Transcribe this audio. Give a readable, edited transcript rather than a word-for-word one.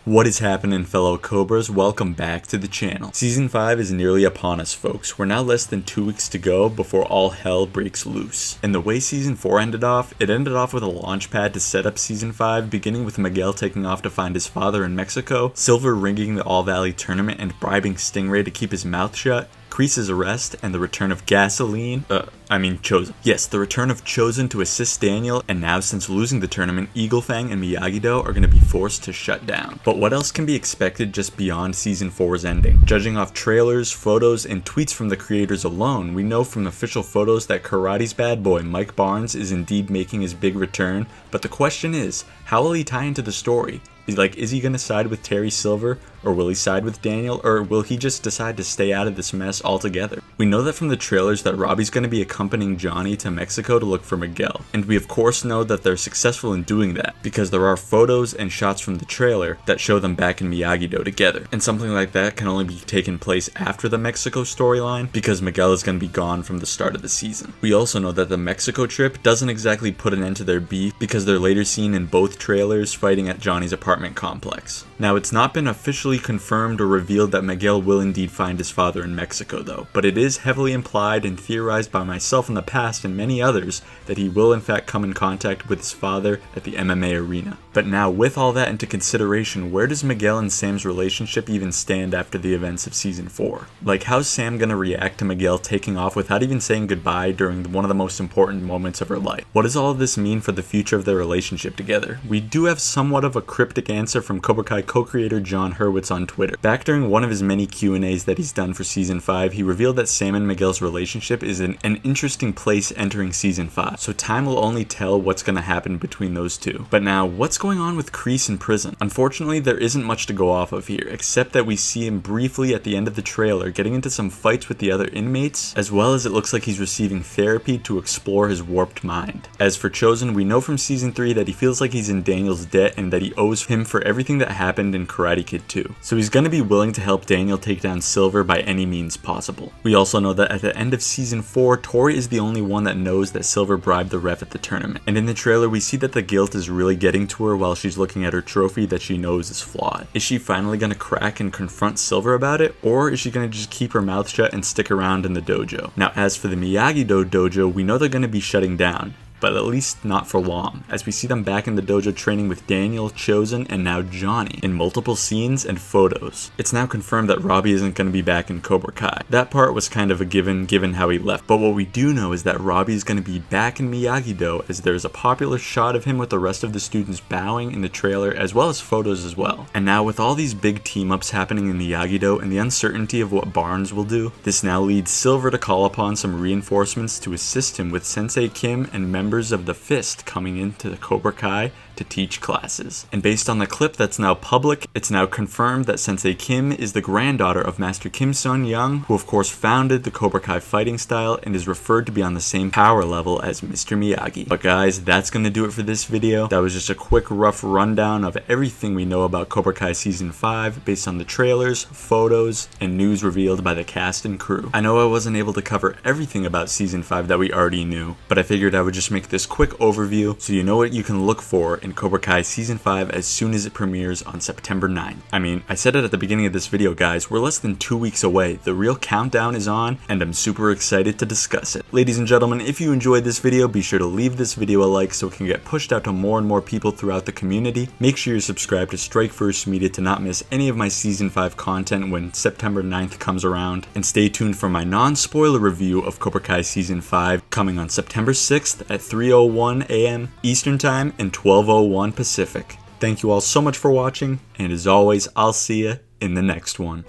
What is happening, fellow Cobras? Welcome back to the channel. Season 5 is nearly upon us, folks. We're now less than 2 weeks to go before all hell breaks loose. And the way Season 4 ended off, it ended off with a launch pad to set up Season 5, beginning with Miguel taking off to find his father in Mexico, Silver ringing the All-Valley tournament and bribing Stingray to keep his mouth shut, Kreese's arrest, and the return of Chosen. Yes, the return of Chosen to assist Daniel, and now since losing the tournament, Eagle Fang and Miyagi-Do are going to be forced to shut down. But what else can be expected just beyond Season 4's ending? Judging off trailers, photos, and tweets from the creators alone, we know from official photos that Karate's bad boy Mike Barnes is indeed making his big return, but the question is, how will he tie into the story? Is he going to side with Terry Silver, or will he side with Daniel, or will he just decide to stay out of this mess altogether? We know that from the trailers that Robbie's going to be accompanying Johnny to Mexico to look for Miguel, and we of course know that they're successful in doing that, because there are photos and shots from the trailer that show them back in Miyagi-Do together, and something like that can only be taking place after the Mexico storyline, because Miguel is going to be gone from the start of the season. We also know that the Mexico trip doesn't exactly put an end to their beef, because they're later seen in both trailers fighting at Johnny's apartment complex. Now, it's not been officially confirmed or revealed that Miguel will indeed find his father in Mexico though, but it is heavily implied and theorized by myself in the past and many others that he will in fact come in contact with his father at the MMA arena. But now, with all that into consideration, where does Miguel and Sam's relationship even stand after the events of Season 4? Like, how's Sam gonna react to Miguel taking off without even saying goodbye during one of the most important moments of her life? What does all of this mean for the future of their relationship together? We do have somewhat of a cryptic answer from Cobra Kai co-creator John Hurwitz on Twitter. Back during one of his many Q&As that he's done for Season 5, he revealed that Sam and Miguel's relationship is in an interesting place entering Season 5, so time will only tell what's going to happen between those two. But now, what's going on with Kreese in prison? Unfortunately, there isn't much to go off of here, except that we see him briefly at the end of the trailer getting into some fights with the other inmates, as well as it looks like he's receiving therapy to explore his warped mind. As for Chosen, we know from Season 3 that he feels like he's in Daniel's debt and that he owes him for everything that happened in Karate Kid 2. So he's going to be willing to help Daniel take down Silver by any means possible. We also know that at the end of Season 4, Tori is the only one that knows that Silver bribed the ref at the tournament. And in the trailer, we see that the guilt is really getting to her while she's looking at her trophy that she knows is flawed. Is she finally going to crack and confront Silver about it, or is she going to just keep her mouth shut and stick around in the dojo? Now, as for the Miyagi-Do dojo, we know they're going to be shutting down, but at least not for long, as we see them back in the dojo training with Daniel, Chosen, and now Johnny in multiple scenes and photos. It's now confirmed that Robbie isn't going to be back in Cobra Kai. That part was kind of a given how he left, but what we do know is that Robbie is going to be back in Miyagi-Do, as there's a popular shot of him with the rest of the students bowing in the trailer, as well as photos as well. And now, with all these big team-ups happening in Miyagi-Do and the uncertainty of what Barnes will do, this now leads Silver to call upon some reinforcements to assist him with Sensei Kim and members of the Fist coming into the Cobra Kai to teach classes. And based on the clip that's now public, it's now confirmed that Sensei Kim is the granddaughter of Master Kim Sun-young, who of course founded the Cobra Kai fighting style and is referred to be on the same power level as Mr. Miyagi. But guys, that's gonna do it for this video. That was just a quick rough rundown of everything we know about Cobra Kai Season 5 based on the trailers, photos, and news revealed by the cast and crew. I know I wasn't able to cover everything about Season 5 that we already knew, but I figured I would just make this quick overview so you know what you can look for in Cobra Kai Season 5 as soon as it premieres on September 9th. I mean, I said it at the beginning of this video, guys, we're less than 2 weeks away. The real countdown is on, and I'm super excited to discuss it. Ladies and gentlemen, if you enjoyed this video, be sure to leave this video a like so it can get pushed out to more and more people throughout the community. Make sure you're subscribed to Strike First Media to not miss any of my Season 5 content when September 9th comes around, and stay tuned for my non-spoiler review of Cobra Kai Season 5 coming on September 6th at 3:01 a.m. Eastern Time and 12:01 Pacific. Thank you all so much for watching, and as always, I'll see you in the next one.